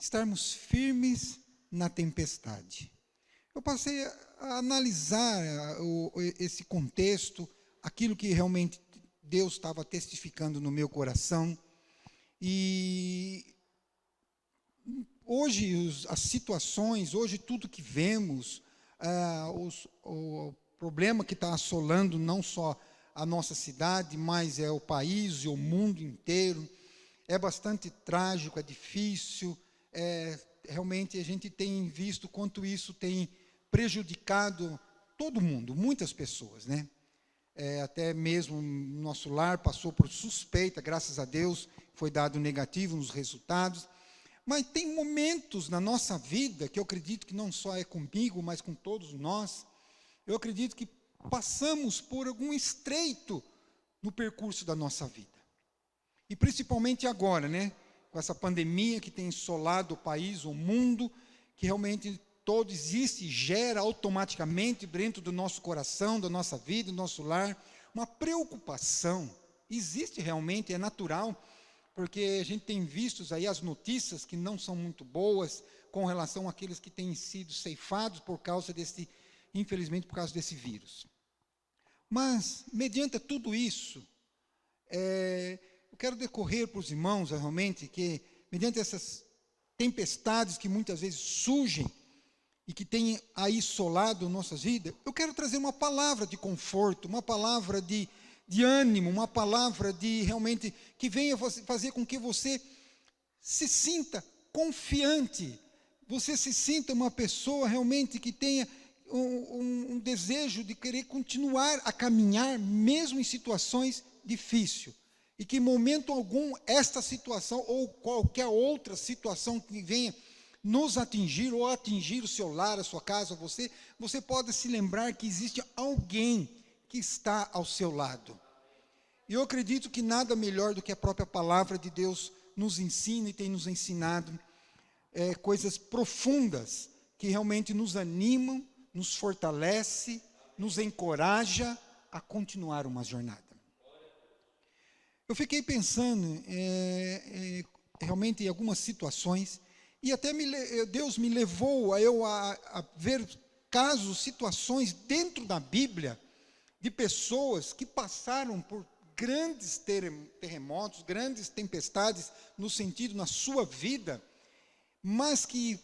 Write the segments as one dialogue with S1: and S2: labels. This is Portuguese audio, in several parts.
S1: estarmos firmes na tempestade. Eu passei a analisar esse contexto, aquilo que realmente Deus estava testificando no meu coração. E hoje as situações, hoje tudo que vemos, o problema que está assolando não só a nossa cidade, mas é o país e o mundo inteiro, é bastante trágico, é difícil, realmente a gente tem visto quanto isso tem prejudicado todo mundo, muitas pessoas, né? Até mesmo nosso lar passou por suspeita, graças a Deus, foi dado negativo nos resultados. Mas tem momentos na nossa vida, que eu acredito que não só é comigo, mas com todos nós, eu acredito que passamos por algum estreito no percurso da nossa vida. E principalmente agora, né? Com essa pandemia que tem assolado o país, o mundo, que realmente todo existe e gera automaticamente dentro do nosso coração, da nossa vida, do nosso lar, uma preocupação. Existe realmente, é natural, porque a gente tem visto aí as notícias que não são muito boas com relação àqueles que têm sido ceifados por causa desse, infelizmente, por causa desse vírus. Mas, mediante tudo isso, eu quero decorrer para os irmãos, realmente, que mediante essas tempestades que muitas vezes surgem e que têm aí assolado nossas vidas, eu quero trazer uma palavra de conforto, uma palavra de ânimo, uma palavra de realmente que venha fazer com que você se sinta confiante, você se sinta uma pessoa realmente que tenha um desejo de querer continuar a caminhar, mesmo em situações difíceis. E que em momento algum esta situação ou qualquer outra situação que venha nos atingir ou atingir o seu lar, a sua casa, você pode se lembrar que existe alguém que está ao seu lado. E eu acredito que nada melhor do que a própria palavra de Deus nos ensina e tem nos ensinado coisas profundas que realmente nos animam, nos fortalece, nos encoraja a continuar uma jornada. Eu fiquei pensando realmente em algumas situações e até Deus me levou a ver casos, situações dentro da Bíblia de pessoas que passaram por grandes terremotos, grandes tempestades no sentido na sua vida, mas que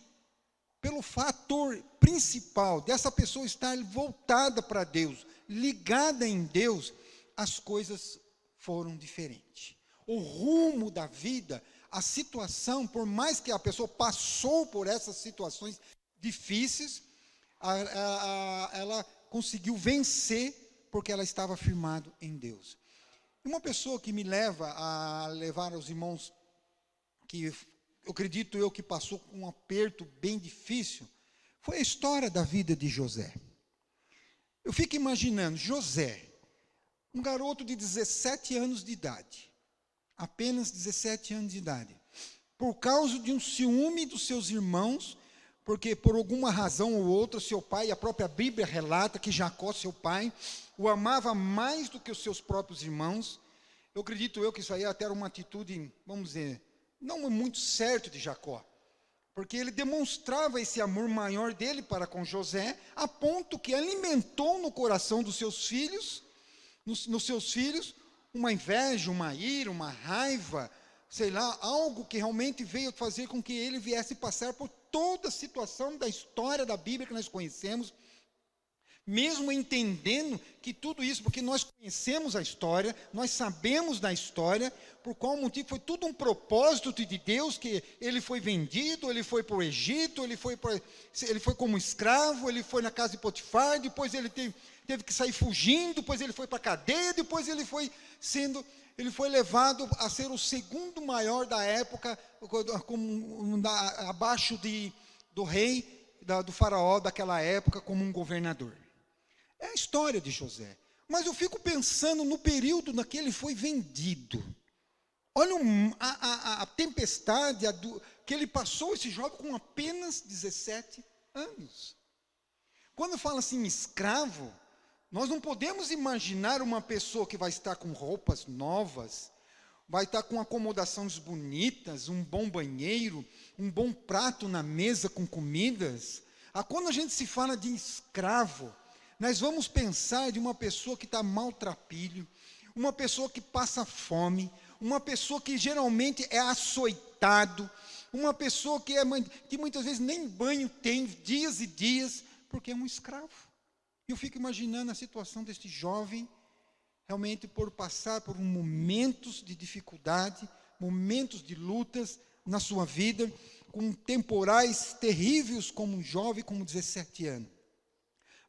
S1: pelo fator principal dessa pessoa estar voltada para Deus, ligada em Deus, as coisas foram diferentes. O rumo da vida, a situação, por mais que a pessoa passou por essas situações difíceis, ela conseguiu vencer porque ela estava firmada em Deus. Uma pessoa que me leva a levar aos irmãos, que eu acredito que passou com um aperto bem difícil, foi a história da vida de José. Eu fico imaginando, José, um garoto de 17 anos de idade, apenas 17 anos de idade, por causa de um ciúme dos seus irmãos, porque por alguma razão ou outra, seu pai, a própria Bíblia relata que Jacó, seu pai, o amava mais do que os seus próprios irmãos. Eu acredito que isso aí até era uma atitude, vamos dizer, não muito certo de Jacó, porque ele demonstrava esse amor maior dele para com José, a ponto que alimentou no coração dos seus filhos, nos seus filhos, uma inveja, uma ira, uma raiva, sei lá, algo que realmente veio fazer com que ele viesse passar por toda a situação da história da Bíblia que nós conhecemos, mesmo entendendo que tudo isso, porque nós conhecemos a história, nós sabemos da história, por qual motivo foi tudo um propósito de Deus, que ele foi vendido, ele foi para o Egito, ele foi como escravo, ele foi na casa de Potifar, depois ele teve que sair fugindo, depois ele foi para a cadeia, depois ele foi levado a ser o segundo maior da época, abaixo do rei, do faraó daquela época, como um governador. É a história de José. Mas eu fico pensando no período na que ele foi vendido. Olha a tempestade que ele passou, esse jovem, com apenas 17 anos. Quando fala assim, escravo, nós não podemos imaginar uma pessoa que vai estar com roupas novas, vai estar com acomodações bonitas, um bom banheiro, um bom prato na mesa com comidas. Quando a gente se fala de escravo, nós vamos pensar de uma pessoa que está maltrapilho, uma pessoa que passa fome, uma pessoa que geralmente é açoitado, uma pessoa que muitas vezes nem banho tem, dias e dias, porque é um escravo. Eu fico imaginando a situação deste jovem, realmente por passar por momentos de dificuldade, momentos de lutas na sua vida, com temporais terríveis como um jovem, como 17 anos.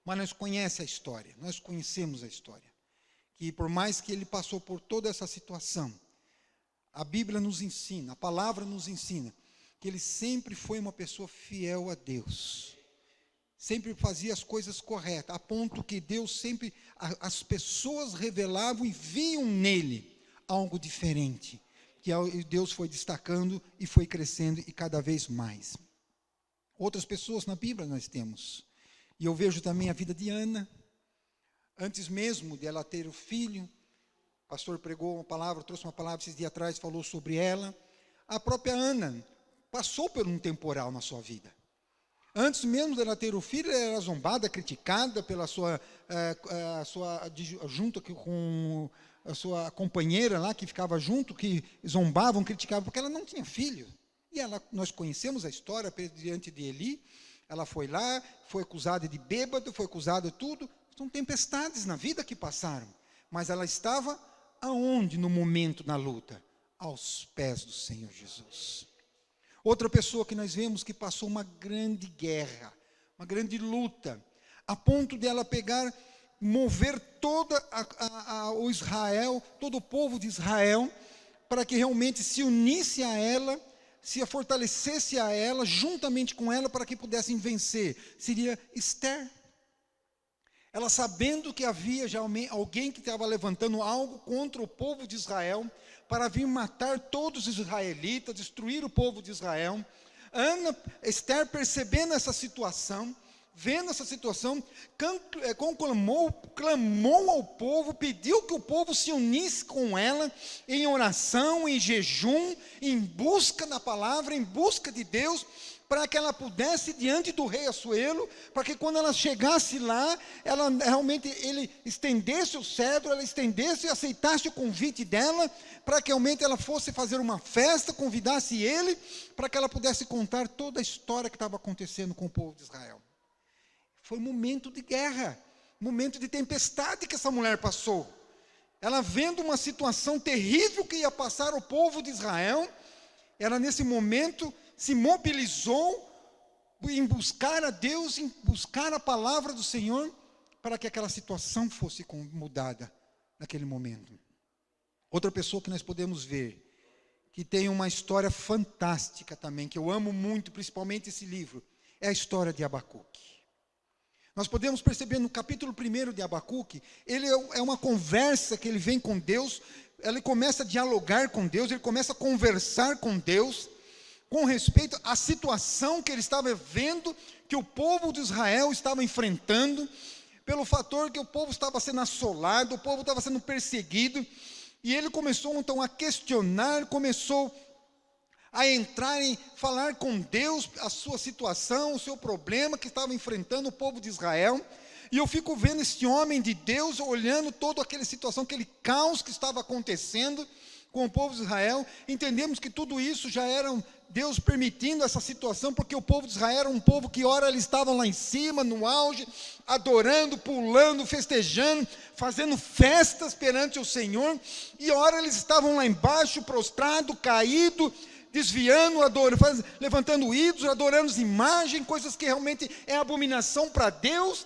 S1: Mas nós conhecemos a história, nós conhecemos a história. Que por mais que ele passou por toda essa situação, a Bíblia nos ensina, a palavra nos ensina, que ele sempre foi uma pessoa fiel a Deus. Sempre fazia as coisas corretas, a ponto que Deus sempre, as pessoas revelavam e viam nele algo diferente. Que Deus foi destacando e foi crescendo e cada vez mais. Outras pessoas na Bíblia nós temos. E eu vejo também a vida de Ana. Antes mesmo de ela ter o filho, o pastor pregou uma palavra, trouxe uma palavra esses dias atrás, falou sobre ela. A própria Ana passou por um temporal na sua vida. Antes mesmo dela ter o filho, ela era zombada, criticada pela junto com a sua companheira lá, que ficava junto, que zombavam, criticavam, porque ela não tinha filho. E nós conhecemos a história diante de Eli. Ela foi lá, foi acusada de bêbado, foi acusada de tudo. São tempestades na vida que passaram. Mas ela estava aonde no momento da luta? Aos pés do Senhor Jesus. Outra pessoa que nós vemos que passou uma grande guerra, uma grande luta, a ponto de ela mover todo o Israel, todo o povo de Israel, para que realmente se unisse a ela, se fortalecesse a ela, juntamente com ela, para que pudessem vencer. Seria Esther. Ela sabendo que havia já alguém que estava levantando algo contra o povo de Israel, para vir matar todos os israelitas, destruir o povo de Israel. Esther percebendo essa situação, vendo essa situação, clamou ao povo, pediu que o povo se unisse com ela, em oração, em jejum, em busca da palavra, em busca de Deus, para que ela pudesse, diante do rei Assuero, para que quando ela chegasse lá, ele estendesse o cetro, ela estendesse e aceitasse o convite dela, para que realmente ela fosse fazer uma festa, convidasse ele, para que ela pudesse contar toda a história que estava acontecendo com o povo de Israel. Foi um momento de guerra, momento de tempestade que essa mulher passou. Ela vendo uma situação terrível que ia passar o povo de Israel, ela nesse momento se mobilizou em buscar a Deus, em buscar a palavra do Senhor, para que aquela situação fosse mudada naquele momento. Outra pessoa que nós podemos ver, que tem uma história fantástica também, que eu amo muito, principalmente esse livro, é a história de Abacuque. Nós podemos perceber no capítulo 1 de Abacuque, ele é uma conversa que ele vem com Deus, ele começa a dialogar com Deus, ele começa a conversar com Deus, com respeito à situação que ele estava vendo, que o povo de Israel estava enfrentando, pelo fator que o povo estava sendo assolado, o povo estava sendo perseguido, e ele começou então a questionar, começou a entrar em falar com Deus a sua situação, o seu problema que estava enfrentando o povo de Israel. E eu fico vendo esse homem de Deus, olhando toda aquela situação, aquele caos que estava acontecendo com o povo de Israel. Entendemos que tudo isso já era Deus permitindo essa situação, porque o povo de Israel era um povo que ora eles estavam lá em cima, no auge, adorando, pulando, festejando, fazendo festas perante o Senhor, e ora eles estavam lá embaixo, prostrado, caído, desviando, adorando, levantando ídolos, adorando as imagens, coisas que realmente é abominação para Deus.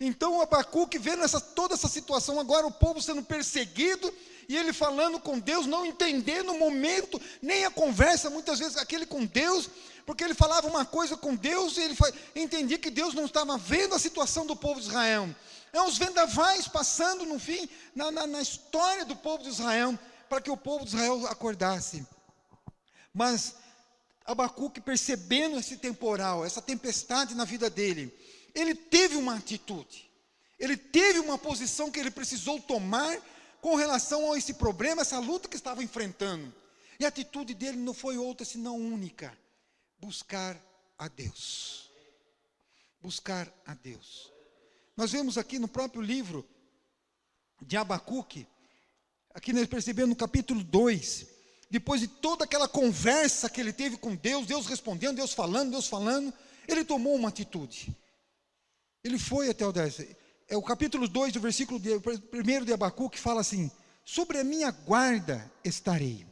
S1: Então Abacuque vendo toda essa situação, agora o povo sendo perseguido, e ele falando com Deus, não entendendo o momento, nem a conversa, muitas vezes aquele com Deus, porque ele falava uma coisa com Deus, e ele entendia que Deus não estava vendo a situação do povo de Israel. É uns vendavais passando no fim, na história do povo de Israel, para que o povo de Israel acordasse. Mas Abacuque, percebendo esse temporal, essa tempestade na vida dele, ele teve uma atitude, ele teve uma posição que ele precisou tomar com relação a esse problema, essa luta que estava enfrentando. E a atitude dele não foi outra senão única: buscar a Deus. Buscar a Deus. Nós vemos aqui no próprio livro de Abacuque, aqui nós percebemos no capítulo 2, depois de toda aquela conversa que ele teve com Deus, Deus respondendo, Deus falando, ele tomou uma atitude. Ele foi até o 10. É o capítulo 2, do versículo 1 de Abacuque, fala assim: sobre a minha guarda estarei,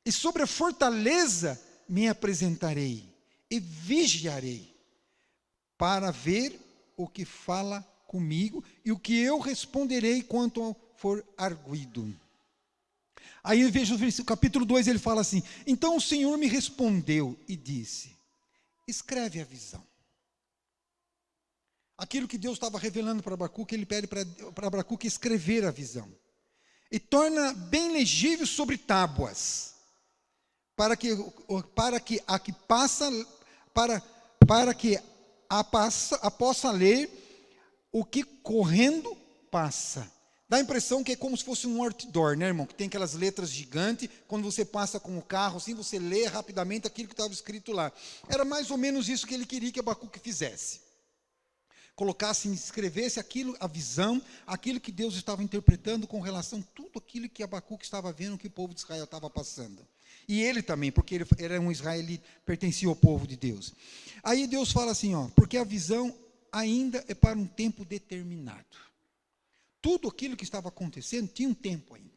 S1: e sobre a fortaleza me apresentarei, e vigiarei, para ver o que fala comigo, e o que eu responderei quanto for arguido. Aí eu vejo o capítulo 2, ele fala assim: então o Senhor me respondeu e disse: escreve a visão. Aquilo que Deus estava revelando para Abacuque, ele pede para Abacuque escrever a visão. E torna bem legível sobre tábuas, para que a possa ler o que correndo passa. Dá a impressão que é como se fosse um outdoor, né, irmão? Que tem aquelas letras gigantes, quando você passa com o carro, assim, você lê rapidamente aquilo que estava escrito lá. Era mais ou menos isso que ele queria que Abacuque fizesse. Colocasse, escrevesse aquilo, a visão, aquilo que Deus estava interpretando com relação a tudo aquilo que Abacuque estava vendo que o povo de Israel estava passando. E ele também, porque ele era um israelita, pertencia ao povo de Deus. Aí Deus fala assim, porque a visão ainda é para um tempo determinado. Tudo aquilo que estava acontecendo tinha um tempo ainda.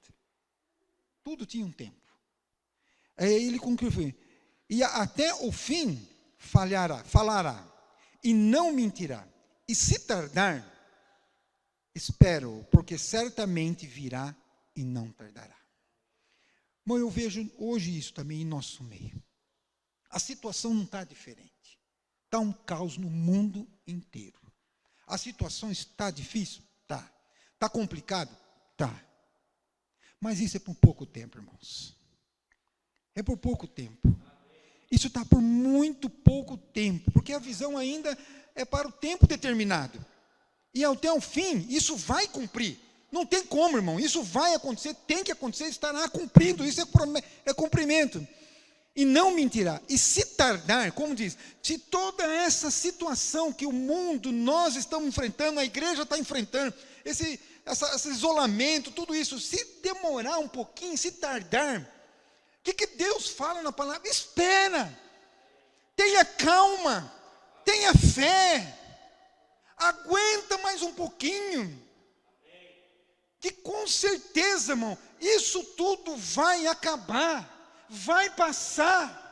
S1: Tudo tinha um tempo. Aí ele concluiu, e até o fim falará, e não mentirá. E se tardar, espero, porque certamente virá e não tardará. Bom, eu vejo hoje isso também em nosso meio. A situação não está diferente. Está um caos no mundo inteiro. A situação está difícil? Está. Está complicado? Está. Mas isso é por pouco tempo, irmãos. É por pouco tempo. Isso está por muito pouco tempo, porque a visão ainda é para o tempo determinado. E até o fim, isso vai cumprir. Não tem como, irmão. Isso vai acontecer, tem que acontecer, estará cumprido. Isso é cumprimento. E não mentirá. E se tardar, como diz, se toda essa situação que o mundo, nós estamos enfrentando, a igreja está enfrentando, esse isolamento, tudo isso, se demorar um pouquinho, se tardar, o que Deus fala na palavra? Espera, tenha calma, tenha fé, aguenta mais um pouquinho, que com certeza, irmão, isso tudo vai acabar, vai passar,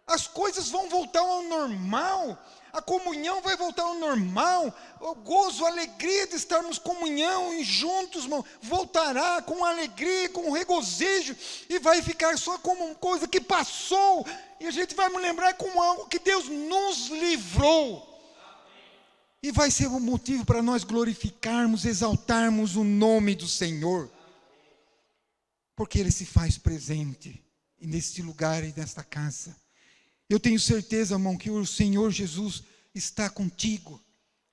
S1: as coisas vão voltar ao normal, a comunhão vai voltar ao normal, o gozo, a alegria de estarmos em comunhão e juntos, irmão, voltará com alegria, com regozijo, e vai ficar só como uma coisa que passou, e a gente vai me lembrar como algo que Deus nos livrou. E vai ser um motivo para nós glorificarmos, exaltarmos o nome do Senhor. Porque Ele se faz presente neste lugar e nesta casa. Eu tenho certeza, irmão, que o Senhor Jesus está contigo.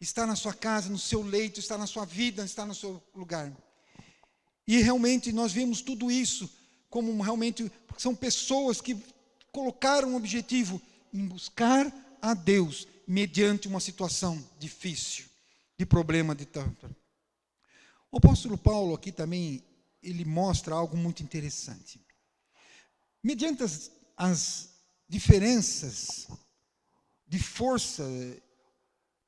S1: Está na sua casa, no seu leito, está na sua vida, está no seu lugar. E realmente nós vemos tudo isso como realmente, porque são pessoas que colocaram um objetivo em buscar a Deus mediante uma situação difícil, de problema de tanto. O apóstolo Paulo aqui também, ele mostra algo muito interessante. Mediante as diferenças de força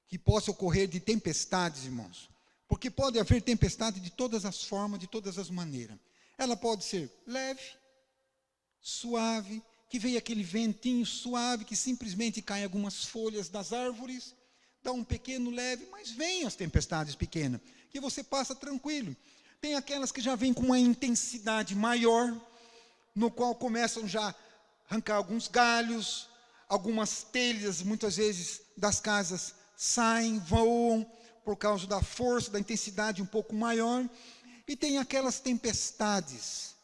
S1: que possa ocorrer de tempestades, irmãos, porque pode haver tempestade de todas as formas, de todas as maneiras. Ela pode ser leve, suave, que veio aquele ventinho suave, que simplesmente cai algumas folhas das árvores, dá um pequeno leve, mas vem as tempestades pequenas, que você passa tranquilo. Tem aquelas que já vêm com uma intensidade maior, no qual começam já a arrancar alguns galhos, algumas telhas, muitas vezes, das casas saem, voam, por causa da força, da intensidade um pouco maior. E tem aquelas tempestades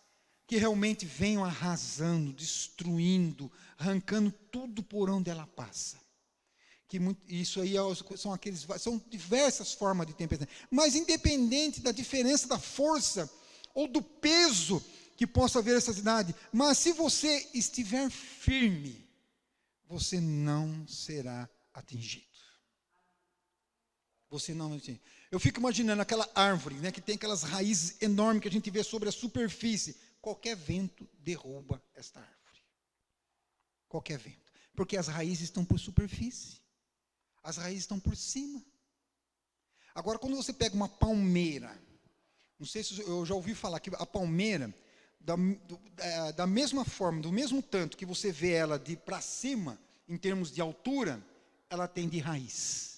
S1: que realmente vêm arrasando, destruindo, arrancando tudo por onde ela passa. isso aí são diversas formas de tempestade. Mas independente da diferença da força ou do peso que possa haver essa cidade, mas se você estiver firme, você não será atingido. Você não vai atingir. Eu fico imaginando aquela árvore, né, que tem aquelas raízes enormes que a gente vê sobre a superfície. Qualquer vento derruba esta árvore. Qualquer vento. Porque as raízes estão por superfície. As raízes estão por cima. Agora, quando você pega uma palmeira, não sei se eu já ouvi falar que a palmeira, da mesma forma, do mesmo tanto que você vê ela de para cima, em termos de altura, ela tem de raiz.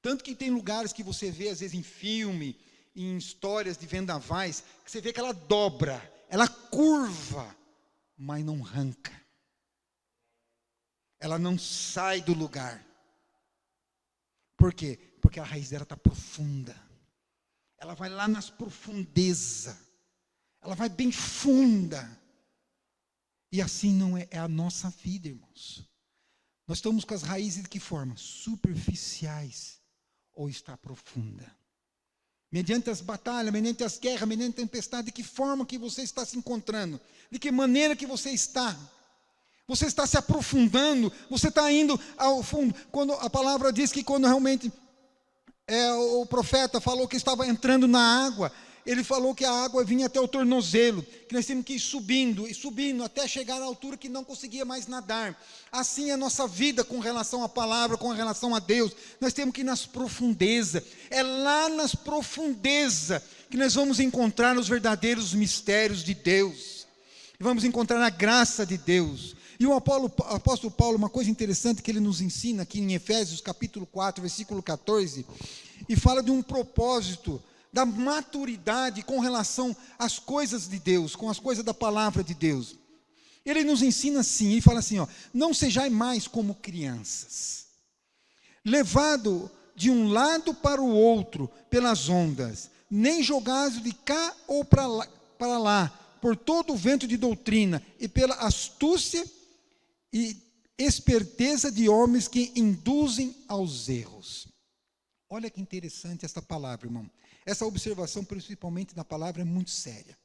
S1: Tanto que tem lugares que você vê, às vezes em filme, em histórias de vendavais, que você vê que ela dobra, ela curva, mas não arranca. Ela não sai do lugar. Por quê? Porque a raiz dela está profunda. Ela vai lá nas profundezas. Ela vai bem funda. E assim não é a nossa vida, irmãos. Nós estamos com as raízes de que forma? Superficiais. Ou está profunda? Mediante as batalhas, mediante as guerras, mediante a tempestade, de que forma que você está se encontrando? De que maneira que você está? Você está se aprofundando? Você está indo ao fundo? Quando a palavra diz que quando realmente o profeta falou que estava entrando na água, ele falou que a água vinha até o tornozelo, que nós temos que ir subindo e subindo até chegar à altura que não conseguia mais nadar. Assim é a nossa vida com relação à palavra, com relação a Deus. Nós temos que ir nas profundezas. É lá nas profundezas que nós vamos encontrar os verdadeiros mistérios de Deus. E vamos encontrar a graça de Deus. E o apóstolo Paulo, uma coisa interessante que ele nos ensina aqui em Efésios capítulo 4, versículo 14, e fala de um propósito da maturidade com relação às coisas de Deus, com as coisas da palavra de Deus. Ele nos ensina assim, ele fala assim, não sejais mais como crianças, levado de um lado para o outro pelas ondas, nem jogado de cá ou para lá, por todo o vento de doutrina, e pela astúcia e esperteza de homens que induzem aos erros. Olha que interessante essa palavra, irmão. Essa observação, principalmente na palavra, é muito séria.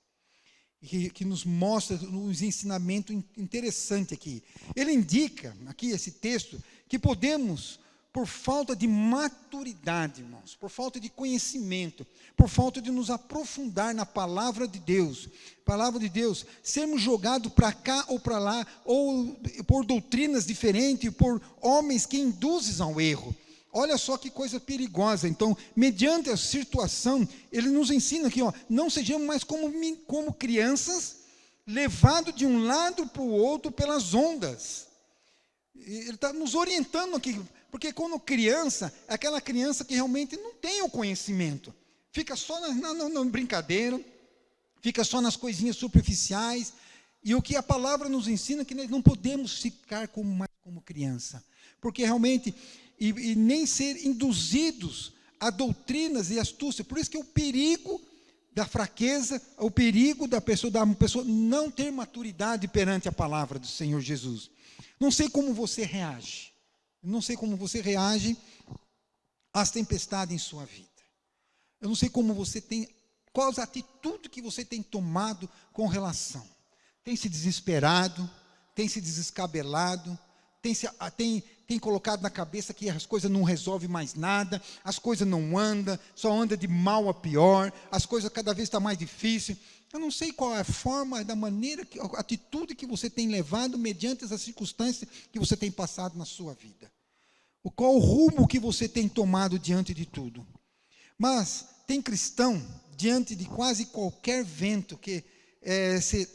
S1: Que nos mostra uns ensinamentos interessantes aqui. Ele indica, aqui esse texto, que podemos, por falta de maturidade, irmãos, por falta de conhecimento, por falta de nos aprofundar na palavra de Deus, sermos jogados para cá ou para lá, ou por doutrinas diferentes, por homens que induzem ao erro. Olha só que coisa perigosa. Então, mediante a situação, ele nos ensina aqui, não sejamos mais como crianças, levados de um lado para o outro pelas ondas. Ele está nos orientando aqui, porque quando criança, é aquela criança que realmente não tem o conhecimento, fica só na brincadeira, fica só nas coisinhas superficiais, e o que a palavra nos ensina é que nós não podemos ficar mais como criança, porque realmente... E nem ser induzidos a doutrinas e astúcia. Por isso que o perigo da fraqueza, o perigo da pessoa não ter maturidade perante a palavra do Senhor Jesus. Não sei como você reage. Não sei como você reage às tempestades em sua vida. Eu não sei como você tem, qual a atitude que você tem tomado com relação. Tem se desesperado, tem se desescabelado, tem colocado na cabeça que as coisas não resolvem mais nada, as coisas não andam, só anda de mal a pior, as coisas cada vez estão mais difíceis. Eu não sei qual é a forma, da maneira, a atitude que você tem levado mediante as circunstâncias que você tem passado na sua vida. Qual o rumo que você tem tomado diante de tudo. Mas tem cristão, diante de quase qualquer vento que se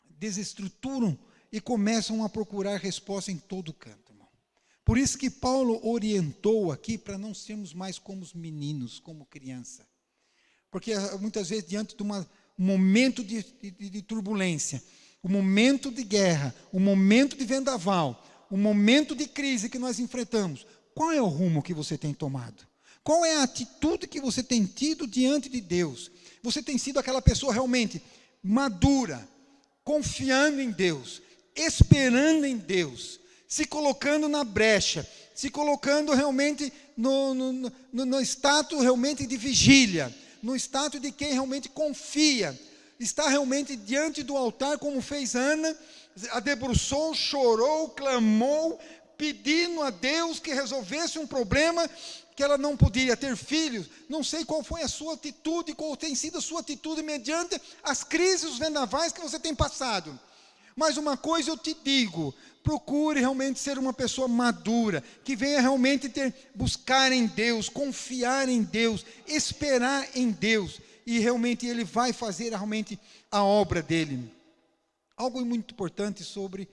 S1: desestruturam, e começam a procurar resposta em todo canto, irmão. Por isso que Paulo orientou aqui para não sermos mais como os meninos, como criança. Porque muitas vezes diante de um momento de turbulência, um momento de guerra, um momento de vendaval, um momento de crise que nós enfrentamos, qual é o rumo que você tem tomado? Qual é a atitude que você tem tido diante de Deus? Você tem sido aquela pessoa realmente madura, confiando em Deus, esperando em Deus, se colocando na brecha, se colocando realmente no status realmente de vigília, no status de quem realmente confia, está realmente diante do altar, como fez Ana, a debruçou, chorou, clamou, pedindo a Deus que resolvesse um problema, que ela não podia ter filhos. Não sei qual foi a sua atitude, qual tem sido a sua atitude mediante as crises, os vendavais que você tem passado. Mas uma coisa eu te digo, procure realmente ser uma pessoa madura, que venha realmente buscar em Deus, confiar em Deus, esperar em Deus, e realmente Ele vai fazer realmente a obra dEle. Algo muito importante sobre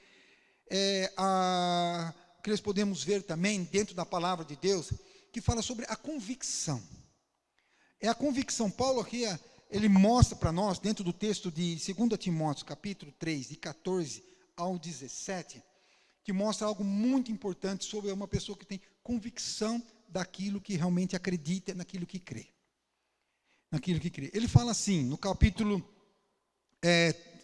S1: que nós podemos ver também dentro da palavra de Deus, que fala sobre a convicção. É a convicção. Paulo aqui, ele mostra para nós, dentro do texto de 2 Timóteo, capítulo 3, de 14 ao 17, que mostra algo muito importante sobre uma pessoa que tem convicção daquilo que realmente acredita, naquilo que crê. Naquilo que crê. Ele fala assim, no capítulo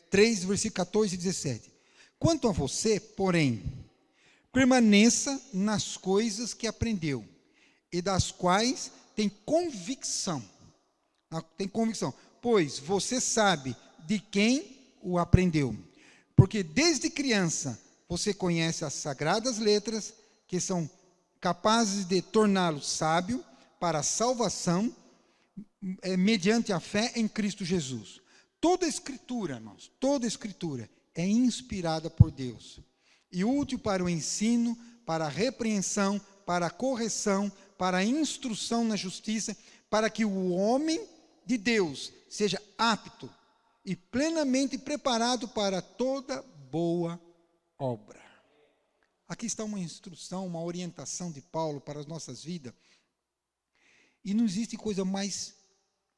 S1: 3, versículo 14 e 17. Quanto a você, porém, permaneça nas coisas que aprendeu, e das quais tem convicção. Tem convicção, pois você sabe de quem o aprendeu. Porque desde criança você conhece as sagradas letras, que são capazes de torná-lo sábio para a salvação, mediante a fé em Cristo Jesus. Toda a Escritura, irmãos, toda a Escritura é inspirada por Deus e útil para o ensino, para a repreensão, para a correção, para a instrução na justiça, para que o homem de Deus seja apto e plenamente preparado para toda boa obra. Aqui está uma instrução, uma orientação de Paulo para as nossas vidas. E não existe coisa mais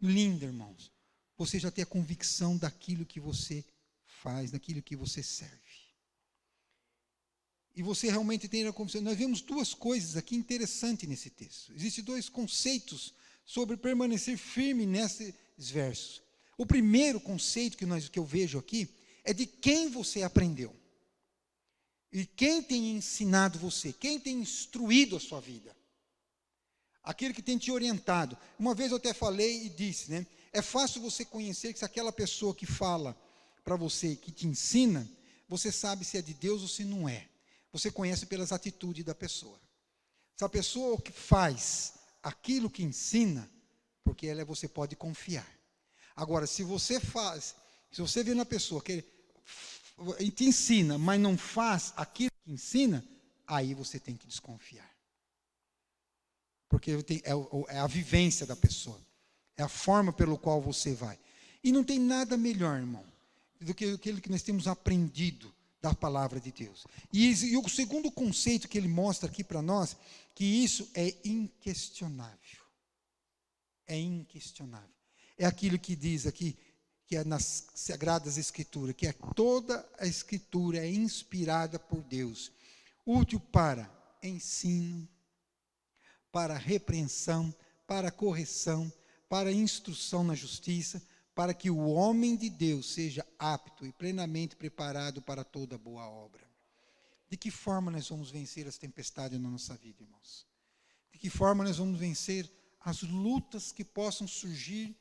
S1: linda, irmãos, você já ter a convicção daquilo que você faz, daquilo que você serve. E você realmente tem a convicção. Nós vemos duas coisas aqui interessantes nesse texto. Existem dois conceitos sobre permanecer firme nesses versos. O primeiro conceito que eu vejo aqui é de quem você aprendeu. E quem tem ensinado você, quem tem instruído a sua vida. Aquele que tem te orientado. Uma vez eu até falei e disse, né? É fácil você conhecer que se aquela pessoa que fala para você, que te ensina, você sabe se é de Deus ou se não é. Você conhece pelas atitudes da pessoa. Se a pessoa que faz aquilo que ensina, porque ela você pode confiar. Agora, se você vê na pessoa que ele te ensina, mas não faz aquilo que ensina, aí você tem que desconfiar. Porque é a vivência da pessoa. É a forma pelo qual você vai. E não tem nada melhor, irmão, do que aquilo que nós temos aprendido da palavra de Deus. E o segundo conceito que ele mostra aqui para nós, que isso é inquestionável. É inquestionável. É aquilo que diz aqui, que é nas Sagradas Escrituras, que toda a Escritura é inspirada por Deus, útil para ensino, para repreensão, para correção, para instrução na justiça, para que o homem de Deus seja apto e plenamente preparado para toda boa obra. De que forma nós vamos vencer as tempestades na nossa vida, irmãos? De que forma nós vamos vencer as lutas que possam surgir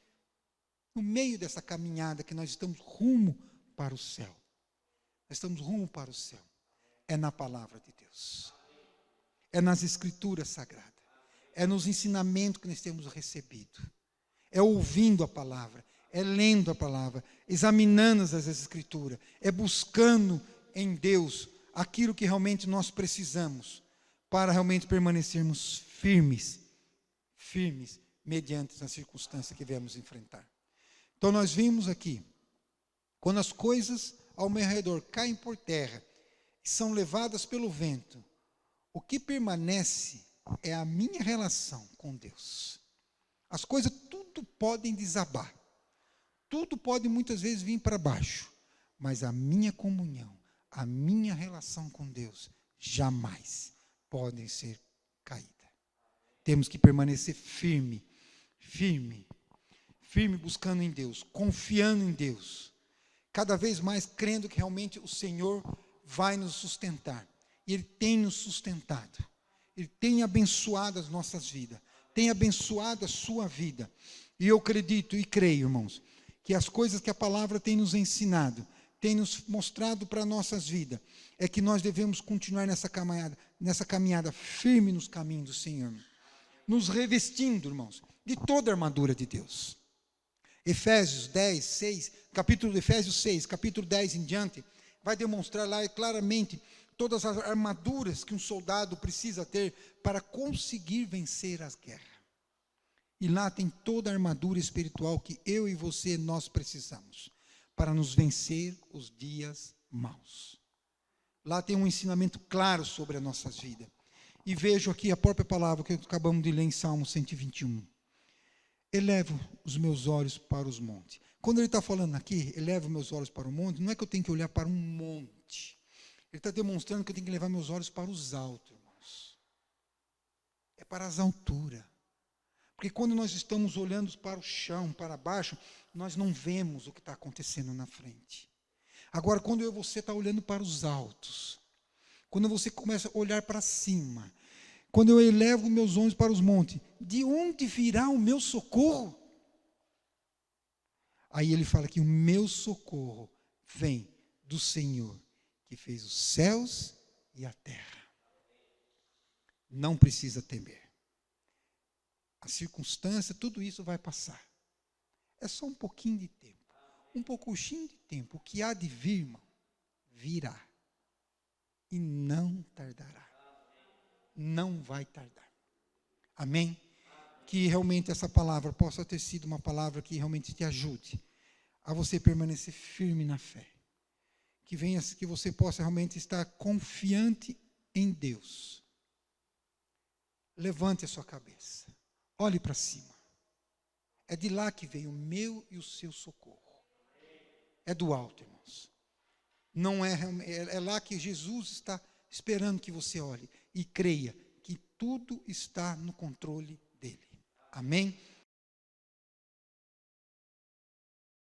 S1: no meio dessa caminhada que nós estamos rumo para o céu? Nós estamos rumo para o céu. É na palavra de Deus. É nas Escrituras Sagradas. É nos ensinamentos que nós temos recebido. É ouvindo a palavra. É lendo a palavra, examinando as Escrituras, é buscando em Deus aquilo que realmente nós precisamos para realmente permanecermos firmes mediante as circunstâncias que viemos enfrentar. Então nós vimos aqui, quando as coisas ao meu redor caem por terra e são levadas pelo vento, o que permanece é a minha relação com Deus. As coisas tudo podem desabar. Tudo pode muitas vezes vir para baixo, mas a minha comunhão, a minha relação com Deus, jamais podem ser caída. Temos que permanecer firme buscando em Deus, confiando em Deus, cada vez mais crendo que realmente o Senhor vai nos sustentar. E Ele tem nos sustentado. Ele tem abençoado as nossas vidas. Tem abençoado a sua vida. E eu acredito e creio, irmãos, que as coisas que a palavra tem nos ensinado, tem nos mostrado para nossas vidas, é que nós devemos continuar nessa caminhada firme nos caminhos do Senhor. Nos revestindo, irmãos, de toda a armadura de Deus. Efésios 10, 6, capítulo de Efésios 6, capítulo 10 em diante, vai demonstrar lá claramente todas as armaduras que um soldado precisa ter para conseguir vencer as guerras. E lá tem toda a armadura espiritual que eu e você, nós precisamos, para nos vencer os dias maus. Lá tem um ensinamento claro sobre as nossas vidas. E vejo aqui a própria palavra que acabamos de ler em Salmo 121. Elevo os meus olhos para os montes. Quando ele está falando aqui, elevo os meus olhos para o monte, não é que eu tenho que olhar para um monte. Ele está demonstrando que eu tenho que levar meus olhos para os altos, irmãos. É para as alturas. Porque quando nós estamos olhando para o chão, para baixo, nós não vemos o que está acontecendo na frente. Agora, quando eu e você está olhando para os altos, quando você começa a olhar para cima, quando eu elevo meus olhos para os montes, de onde virá o meu socorro? Aí ele fala que o meu socorro vem do Senhor, que fez os céus e a terra. Não precisa temer. A circunstância, tudo isso vai passar. É só um pouquinho de tempo. Um pouquinho de tempo. O que há de vir, irmão, virá. E não tardará. Não vai tardar. Amém? Que realmente essa palavra possa ter sido uma palavra que realmente te ajude a você permanecer firme na fé. Que você possa realmente estar confiante em Deus. Levante a sua cabeça. Olhe para cima. É de lá que veio o meu e o seu socorro. É do alto, irmãos. Não é lá que Jesus está esperando que você olhe e creia que tudo está no controle dele. Amém?